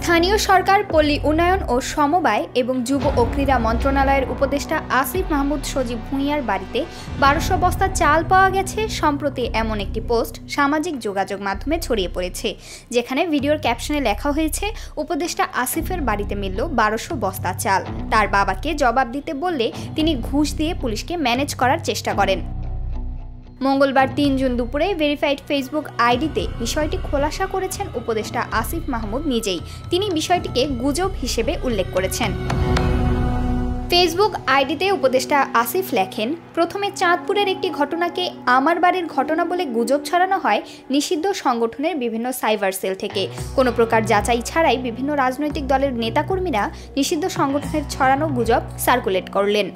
স্থানীয় সরকার, পল্লী উন্নয়ন ও সমবায় এবং যুব ও ক্রীড়া মন্ত্রণালয়ের উপদেষ্টা আসিফ মাহমুদ সজীব ভূঁইয়ার বাড়িতে ১২০০ বস্তা চাল পাওয়া গেছে। সম্প্রতি এমন একটি পোস্ট সামাজিক যোগাযোগ মাধ্যমে ছড়িয়ে পড়েছে, যেখানে ভিডিওর ক্যাপশনে লেখা হয়েছে, উপদেষ্টা আসিফের বাড়িতে মিলল ১২০০ বস্তা চাল। তার বাবাকে জবাব দিতে বললে তিনি ঘুষ দিয়ে পুলিশকে ম্যানেজ করার চেষ্টা করেন। মঙ্গলবার ৩ জুন দুপুরে ভেরিফাইড ফেসবুক আইডিতে বিষয়টি খোলাসা করেছেন উপদেষ্টা আসিফ মাহমুদ নিজেই। তিনি বিষয়টিকে গুজব হিসেবে উল্লেখ করেছেন। ফেসবুক আইডিতে উপদেষ্টা আসিফ লেখেন, প্রথমে চাঁদপুরের একটি ঘটনাকে আমার বাড়ির ঘটনা বলে গুজব ছড়ানো হয় নিষিদ্ধ সংগঠনের বিভিন্ন সাইবার সেল থেকে। কোনো প্রকার যাচাই ছাড়াই বিভিন্ন রাজনৈতিক দলের নেতাকর্মীরা নিষিদ্ধ সংগঠনের ছড়ানো গুজব সার্কুলেট করলেন।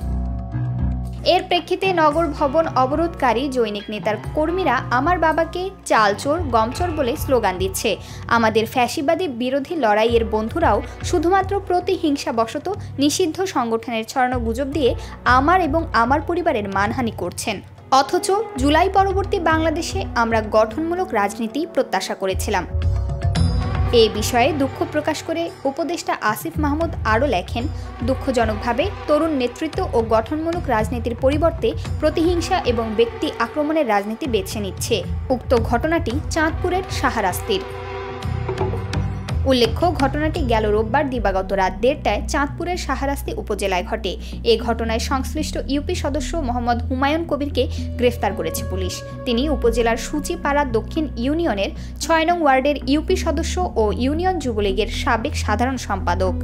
এর প্রেক্ষিতে নগর ভবন অবরোধকারী জৈনিক নেতার কর্মীরা আমার বাবাকে চালচোর, গমচোর বলে স্লোগান দিচ্ছে। আমাদের ফ্যাসিবাদী বিরোধী লড়াইয়ের বন্ধুরাও শুধুমাত্র প্রতিহিংসাবশত নিষিদ্ধ সংগঠনের ছড়ানো গুজব দিয়ে আমার এবং আমার পরিবারের মানহানি করছেন। অথচ জুলাই পরবর্তী বাংলাদেশে আমরা গঠনমূলক রাজনীতি প্রত্যাশা করেছিলাম। এই বিষয়ে দুঃখ প্রকাশ করে উপদেষ্টা আসিফ মাহমুদ আরও লেখেন, দুঃখজনকভাবে তরুণ নেতৃত্ব ও গঠনমূলক রাজনীতির পরিবর্তে প্রতিহিংসা এবং ব্যক্তি আক্রমণের রাজনীতি বেছে নিচ্ছে। উক্ত ঘটনাটি চাঁদপুরের শাহরাস্তির। উল্লেখ্য, ঘটনাটি গেল রোববার দিবাগত রাত ১:৩০টায় চাঁদপুরের শাহরাস্তি উপজেলায় ঘটে। এ ঘটনায় সংশ্লিষ্ট ইউপি সদস্য মোহাম্মদ হুমায়ুন কবিরকে গ্রেফতার করেছে পুলিশ। তিনি উপজেলার সূচিপাড়া দক্ষিণ ইউনিয়নের ৬ নং ওয়ার্ডের ইউপি সদস্য ও ইউনিয়ন যুবলীগের সাবেক সাধারণ সম্পাদক।